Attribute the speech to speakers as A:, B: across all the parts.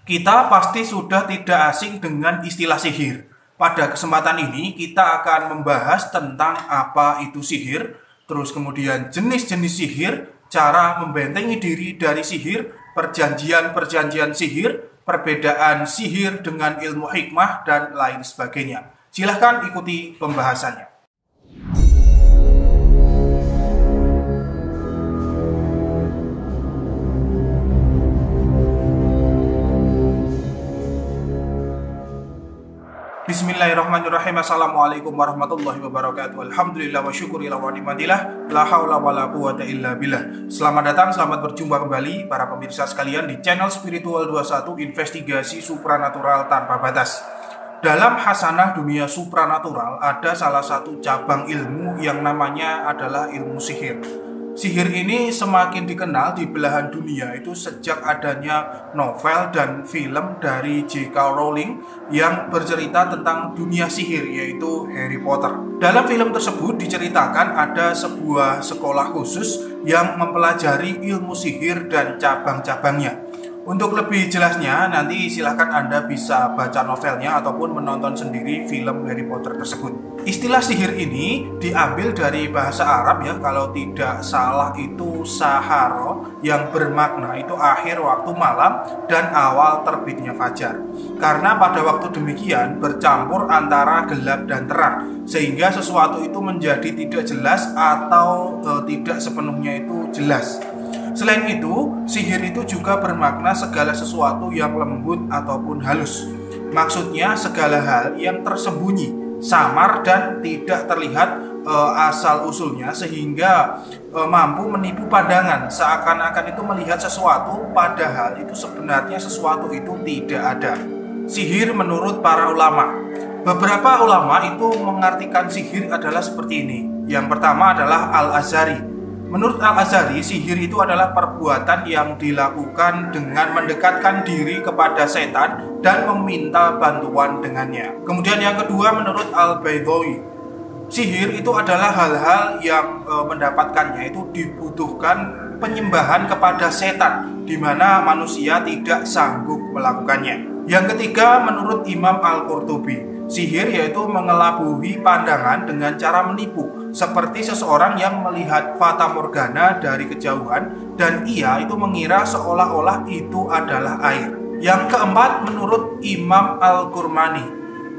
A: Kita pasti sudah tidak asing dengan istilah sihir. Pada kesempatan ini kita akan membahas tentang apa itu sihir, terus kemudian jenis-jenis sihir, cara membentengi diri dari sihir, perjanjian-perjanjian sihir, perbedaan sihir dengan ilmu hikmah, dan lain sebagainya. Silahkan ikuti pembahasannya. Bismillahirrahmanirrahim. Assalamualaikum warahmatullahi wabarakatuh. Alhamdulillah wa syukurillah wa ni'matillah. La hawla wa la quwata illa billah. Selamat datang, selamat berjumpa kembali para pemirsa sekalian di channel Spiritual 21, investigasi supranatural tanpa batas. Dalam hasanah dunia supranatural ada salah satu cabang ilmu yang namanya adalah ilmu sihir. Sihir ini semakin dikenal di belahan dunia itu sejak adanya novel dan film dari J.K. Rowling yang bercerita tentang dunia sihir, yaitu Harry Potter. Dalam film tersebut diceritakan ada sebuah sekolah khusus yang mempelajari ilmu sihir dan cabang-cabangnya. Untuk lebih jelasnya, nanti silahkan Anda bisa baca novelnya ataupun menonton sendiri film Harry Potter tersebut. Istilah sihir ini diambil dari bahasa Arab ya, kalau tidak salah itu saharo, yang bermakna itu akhir waktu malam dan awal terbitnya fajar. Karena pada waktu demikian bercampur antara gelap dan terang, sehingga sesuatu itu menjadi tidak jelas atau tidak sepenuhnya itu jelas. Selain itu, sihir itu juga bermakna segala sesuatu yang lembut ataupun halus. Maksudnya segala hal yang tersembunyi, samar dan tidak terlihat asal-usulnya, sehingga mampu menipu pandangan, seakan-akan itu melihat sesuatu padahal itu sebenarnya sesuatu itu tidak ada. Sihir menurut para ulama. Beberapa ulama itu mengartikan sihir adalah seperti ini. Yang pertama adalah Al-Azhari. Menurut Al-Azhari, sihir itu adalah perbuatan yang dilakukan dengan mendekatkan diri kepada setan dan meminta bantuan dengannya. Kemudian yang kedua menurut Al-Baydawi, sihir itu adalah hal-hal yang mendapatkannya itu dibutuhkan penyembahan kepada setan, di mana manusia tidak sanggup melakukannya. Yang ketiga menurut Imam Al-Qurtubi, sihir yaitu mengelabuhi pandangan dengan cara menipu, seperti seseorang yang melihat fata morgana dari kejauhan dan ia itu mengira seolah-olah itu adalah air. Yang keempat menurut Imam Al-Qurmani,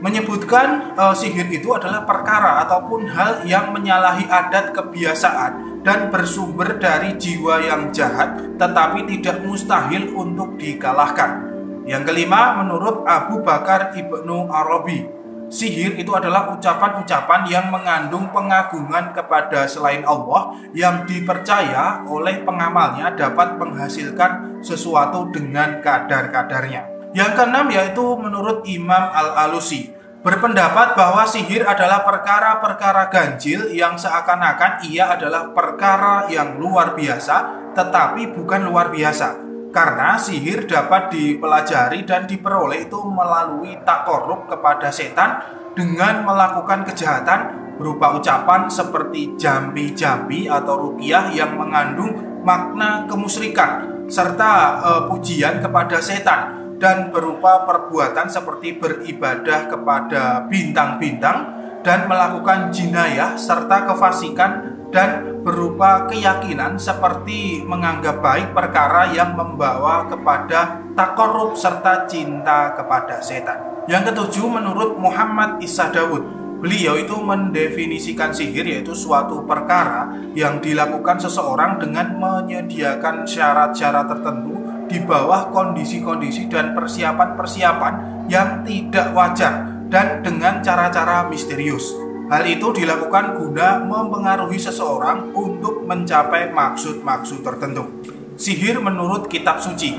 A: menyebutkan sihir itu adalah perkara ataupun hal yang menyalahi adat kebiasaan dan bersumber dari jiwa yang jahat tetapi tidak mustahil untuk dikalahkan. Yang kelima menurut Abu Bakar Ibnu Arabi, sihir itu adalah ucapan-ucapan yang mengandung pengagungan kepada selain Allah yang dipercaya oleh pengamalnya dapat menghasilkan sesuatu dengan kadar-kadarnya. Yang keenam yaitu menurut Imam Al-Alusi, berpendapat bahwa sihir adalah perkara-perkara ganjil yang seakan-akan ia adalah perkara yang luar biasa tetapi bukan luar biasa. Karena sihir dapat dipelajari dan diperoleh itu melalui takorup kepada setan dengan melakukan kejahatan berupa ucapan seperti jambi-jambi atau ruqyah yang mengandung makna kemusyrikan serta pujian kepada setan, dan berupa perbuatan seperti beribadah kepada bintang-bintang dan melakukan jinayah serta kefasikan, dan berupa keyakinan seperti menganggap baik perkara yang membawa kepada takorup serta cinta kepada setan. Yang ketujuh menurut Muhammad Isa Dawud, beliau itu mendefinisikan sihir yaitu suatu perkara yang dilakukan seseorang dengan menyediakan syarat-syarat tertentu di bawah kondisi-kondisi dan persiapan-persiapan yang tidak wajar dan dengan cara-cara misterius. Hal itu dilakukan guna mempengaruhi seseorang untuk mencapai maksud-maksud tertentu. Sihir menurut kitab suci.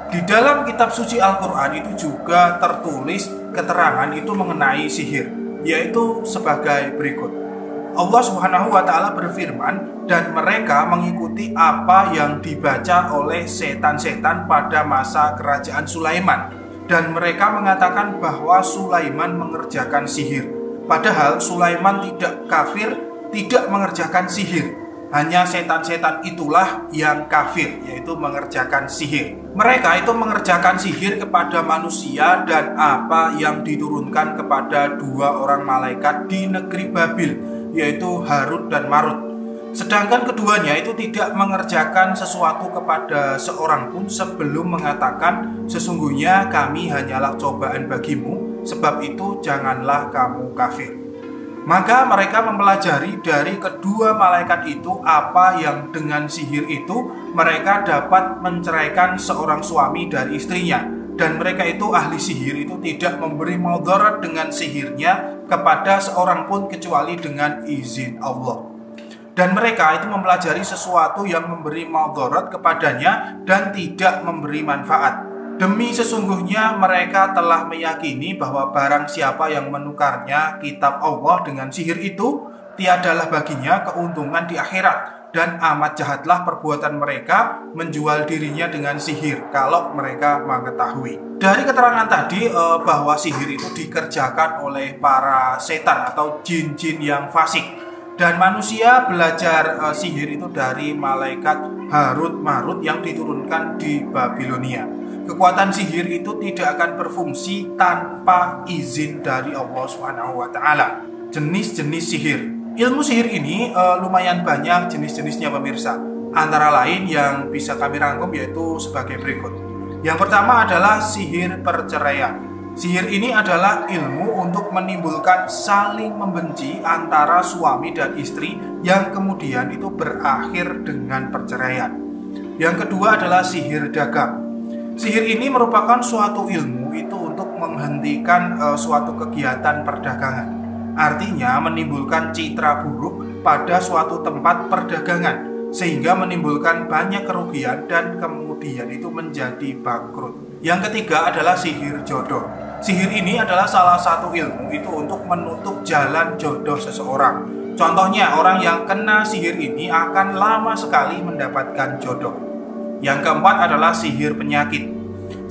A: Di dalam kitab suci Al-Quran itu juga tertulis keterangan itu mengenai sihir, yaitu sebagai berikut. Allah Subhanahu wa Ta'ala berfirman, dan mereka mengikuti apa yang dibaca oleh setan-setan pada masa kerajaan Sulaiman, dan mereka mengatakan bahwa Sulaiman mengerjakan sihir. Padahal Sulaiman tidak kafir, tidak mengerjakan sihir. Hanya setan-setan itulah yang kafir, yaitu mengerjakan sihir. Mereka itu mengerjakan sihir kepada manusia dan apa yang diturunkan kepada dua orang malaikat di negeri Babil, yaitu Harut dan Marut. Sedangkan keduanya itu tidak mengerjakan sesuatu kepada seorang pun sebelum mengatakan, sesungguhnya kami hanyalah cobaan bagimu, sebab itu janganlah kamu kafir. Maka mereka mempelajari dari kedua malaikat itu apa yang dengan sihir itu mereka dapat menceraikan seorang suami dari istrinya. Dan mereka itu ahli sihir itu tidak memberi mudarat dengan sihirnya kepada seorang pun kecuali dengan izin Allah. Dan mereka itu mempelajari sesuatu yang memberi mudarat kepadanya dan tidak memberi manfaat. Demi sesungguhnya mereka telah meyakini bahwa barang siapa yang menukarnya kitab Allah dengan sihir itu, tiadalah baginya keuntungan di akhirat. Dan amat jahatlah perbuatan mereka menjual dirinya dengan sihir kalau mereka mengetahui. Dari keterangan tadi bahwa sihir itu dikerjakan oleh para setan atau jin-jin yang fasik. Dan manusia belajar sihir itu dari malaikat Harut Marut yang diturunkan di Babilonia. Kekuatan sihir itu tidak akan berfungsi tanpa izin dari Allah SWT. Jenis-jenis sihir. Ilmu sihir ini lumayan banyak jenis-jenisnya pemirsa. Antara lain yang bisa kami rangkum yaitu sebagai berikut. Yang pertama adalah sihir perceraian. Sihir ini adalah ilmu untuk menimbulkan saling membenci antara suami dan istri yang kemudian itu berakhir dengan perceraian. Yang kedua adalah sihir dagang. Sihir ini merupakan suatu ilmu itu untuk menghentikan suatu kegiatan perdagangan. Artinya menimbulkan citra buruk pada suatu tempat perdagangan sehingga menimbulkan banyak kerugian dan kemudian itu menjadi bangkrut. Yang ketiga adalah sihir jodoh. Sihir ini adalah salah satu ilmu itu untuk menutup jalan jodoh seseorang. Contohnya, orang yang kena sihir ini akan lama sekali mendapatkan jodoh. Yang keempat adalah sihir penyakit.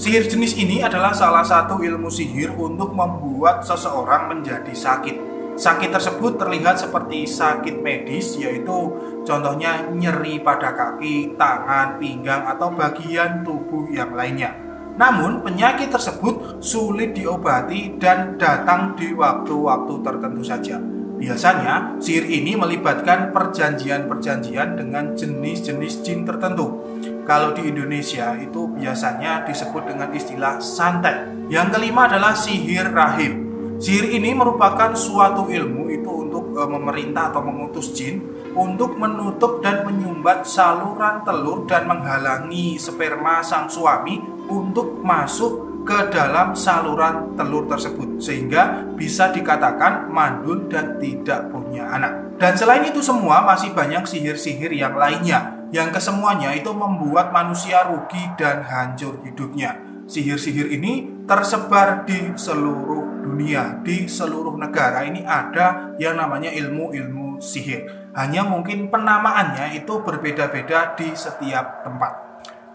A: Sihir jenis ini adalah salah satu ilmu sihir untuk membuat seseorang menjadi sakit. Sakit tersebut terlihat seperti sakit medis, yaitu contohnya nyeri pada kaki, tangan, pinggang, atau bagian tubuh yang lainnya. Namun penyakit tersebut sulit diobati dan datang di waktu-waktu tertentu saja. Biasanya sihir ini melibatkan perjanjian-perjanjian dengan jenis-jenis jin tertentu. Kalau di Indonesia itu biasanya disebut dengan istilah santet. Yang kelima adalah sihir rahim. Sihir ini merupakan suatu ilmu itu untuk memerintah atau mengutus jin untuk menutup dan menyumbat saluran telur dan menghalangi sperma sang suami untuk masuk ke dalam saluran telur tersebut sehingga bisa dikatakan mandul dan tidak punya anak. Dan selain itu semua masih banyak sihir-sihir yang lainnya yang kesemuanya itu membuat manusia rugi dan hancur hidupnya. Sihir-sihir ini tersebar di seluruh dunia, di seluruh negara ini ada yang namanya ilmu-ilmu sihir. Hanya mungkin penamaannya itu berbeda-beda di setiap tempat.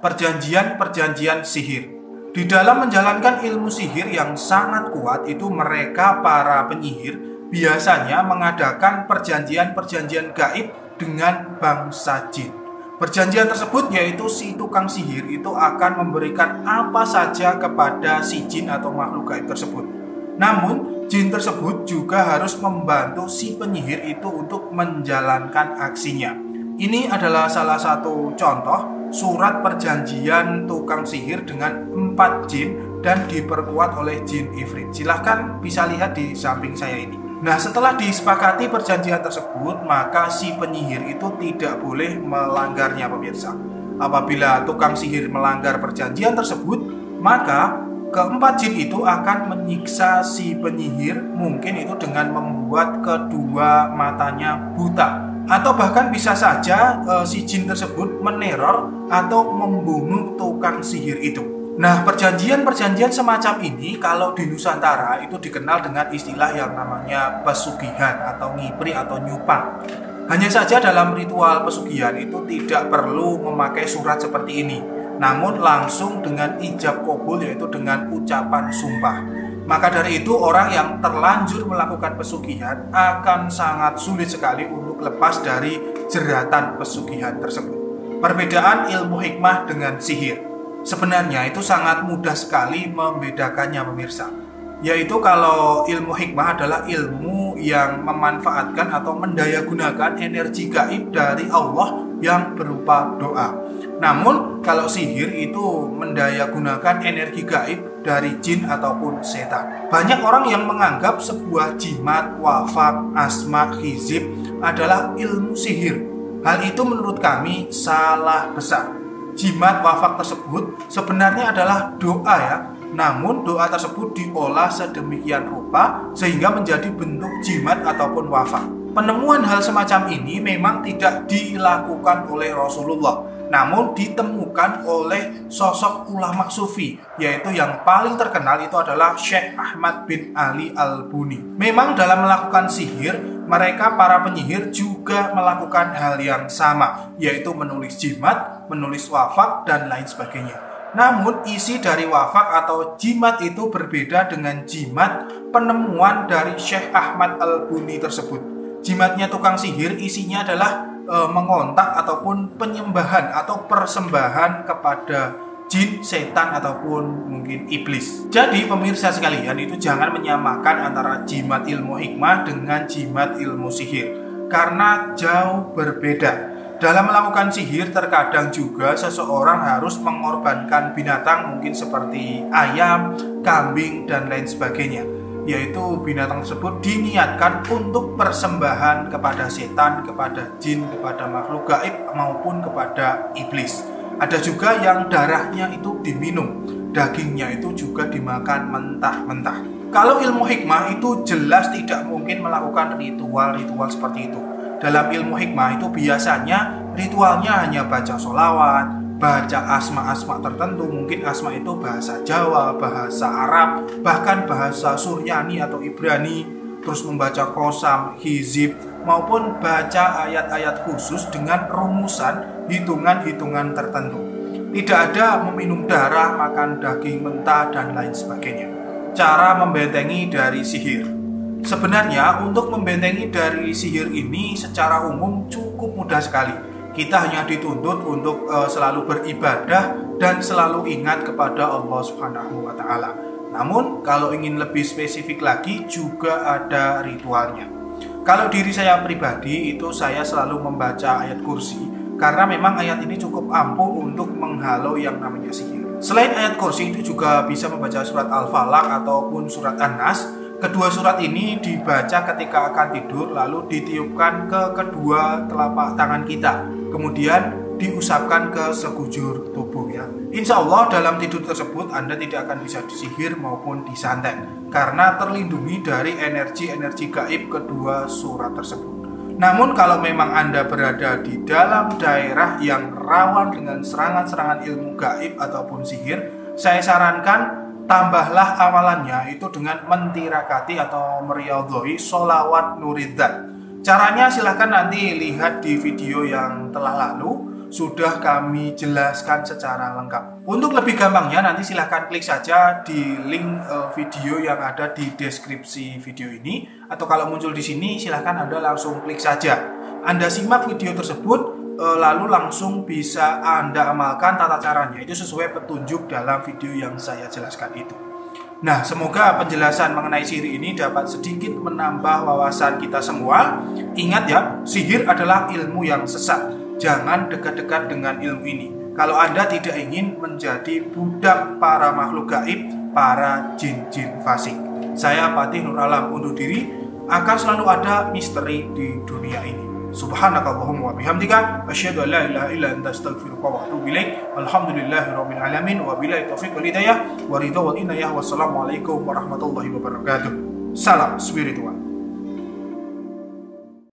A: Perjanjian-perjanjian sihir. Di dalam menjalankan ilmu sihir yang sangat kuat itu mereka para penyihir biasanya mengadakan perjanjian-perjanjian gaib dengan bangsa jin. Perjanjian tersebut yaitu si tukang sihir itu akan memberikan apa saja kepada si jin atau makhluk gaib tersebut. Namun jin tersebut juga harus membantu si penyihir itu untuk menjalankan aksinya. Ini adalah salah satu contoh surat perjanjian tukang sihir dengan 4 jin dan diperkuat oleh jin ifrit. Silahkan bisa lihat di samping saya ini. Nah, setelah disepakati perjanjian tersebut, maka si penyihir itu tidak boleh melanggarnya pemirsa. Apabila tukang sihir melanggar perjanjian tersebut, maka keempat jin itu akan menyiksa si penyihir, mungkin itu dengan membuat kedua matanya buta. Atau bahkan bisa saja si jin tersebut meneror atau membunuh tukang sihir itu. Nah, perjanjian-perjanjian semacam ini kalau di Nusantara itu dikenal dengan istilah yang namanya pesugihan atau ngipri atau nyupang. Hanya saja dalam ritual pesugihan itu tidak perlu memakai surat seperti ini, namun langsung dengan ijab qabul yaitu dengan ucapan sumpah. Maka dari itu orang yang terlanjur melakukan pesugihan akan sangat sulit sekali untuk untuk lepas dari jeratan pesugihan tersebut. Perbedaan ilmu hikmah dengan sihir, sebenarnya itu sangat mudah sekali membedakannya pemirsa. Yaitu kalau ilmu hikmah adalah ilmu yang memanfaatkan atau mendayagunakan energi gaib dari Allah yang berupa doa. Namun kalau sihir itu mendayagunakan energi gaib dari jin ataupun setan. Banyak orang yang menganggap sebuah jimat, wafak, asma, hizib adalah ilmu sihir. Hal itu menurut kami salah besar. Jimat wafak tersebut sebenarnya adalah doa ya. Namun doa tersebut diolah sedemikian rupa sehingga menjadi bentuk jimat ataupun wafak. Penemuan hal semacam ini memang tidak dilakukan oleh Rasulullah, namun ditemukan oleh sosok ulama sufi, yaitu yang paling terkenal itu adalah Syekh Ahmad bin Ali Al-Buni. Memang dalam melakukan sihir, mereka para penyihir juga melakukan hal yang sama, yaitu menulis jimat, menulis wafak, dan lain sebagainya. Namun isi dari wafak atau jimat itu berbeda dengan jimat penemuan dari Syekh Ahmad Al-Buni tersebut. Jimatnya tukang sihir isinya adalah mengontak ataupun penyembahan atau persembahan kepada jin, setan ataupun mungkin iblis. Jadi pemirsa sekalian, itu jangan menyamakan antara jimat ilmu hikmah dengan jimat ilmu sihir, karena jauh berbeda. Dalam melakukan sihir terkadang juga seseorang harus mengorbankan binatang, mungkin seperti ayam, kambing, dan lain sebagainya. Yaitu binatang tersebut diniatkan untuk persembahan kepada setan, kepada jin, kepada makhluk gaib maupun kepada iblis. Ada juga yang darahnya itu diminum, dagingnya itu juga dimakan mentah-mentah. Kalau ilmu hikmah itu jelas tidak mungkin melakukan ritual-ritual seperti itu. Dalam ilmu hikmah itu biasanya ritualnya hanya baca sholawat, baca asma-asma tertentu, mungkin asma itu bahasa Jawa, bahasa Arab, bahkan bahasa Suryani atau Ibrani, terus membaca qasam, hizib, maupun baca ayat-ayat khusus dengan rumusan hitungan-hitungan tertentu. Tidak ada meminum darah, makan daging mentah, dan lain sebagainya. Cara membentengi dari sihir. Sebenarnya untuk membentengi dari sihir ini secara umum cukup mudah sekali. Kita hanya dituntut untuk selalu beribadah dan selalu ingat kepada Allah Subhanahu wa Ta'ala. Namun kalau ingin lebih spesifik lagi juga ada ritualnya. Kalau diri saya pribadi itu saya selalu membaca ayat kursi, karena memang ayat ini cukup ampuh untuk menghalau yang namanya sihir. Selain ayat kursi itu juga bisa membaca surat Al-Falaq ataupun surat An-Nas. Kedua surat ini dibaca ketika akan tidur, lalu ditiupkan ke kedua telapak tangan kita, kemudian diusapkan ke sekujur tubuh ya. Insya Allah dalam tidur tersebut Anda tidak akan bisa disihir maupun disantet, karena terlindungi dari energi-energi gaib kedua surat tersebut. Namun kalau memang Anda berada di dalam daerah yang rawan dengan serangan-serangan ilmu gaib ataupun sihir, saya sarankan tambahlah amalannya itu dengan mentirakati atau meriyadhoi sholawat nuridzat. Caranya silahkan nanti lihat di video yang telah lalu, sudah kami jelaskan secara lengkap. Untuk lebih gampangnya nanti silahkan klik saja di link video yang ada di deskripsi video ini, atau kalau muncul di sini silahkan Anda langsung klik saja. Anda simak video tersebut, lalu langsung bisa Anda amalkan tata caranya. Itu sesuai petunjuk dalam video yang saya jelaskan itu. Nah, semoga penjelasan mengenai sihir ini dapat sedikit menambah wawasan kita semua. Ingat ya, sihir adalah ilmu yang sesat. Jangan dekat-dekat dengan ilmu ini. Kalau Anda tidak ingin menjadi budak para makhluk gaib, para jin-jin fasik. Saya Fatih Nur Alam undur diri, akan selalu ada misteri di dunia ini. Subhanakallahumma wa bihamdika asyhadu an la ilaha illa anta astaghfiruka wa atubu ilaik. Alhamdulillahirabbil alamin wa billahi taufiq wal hidayah wa ridha wal inayah. Wassalamualaikum warahmatullahi wabarakatuh. Salam spiritual.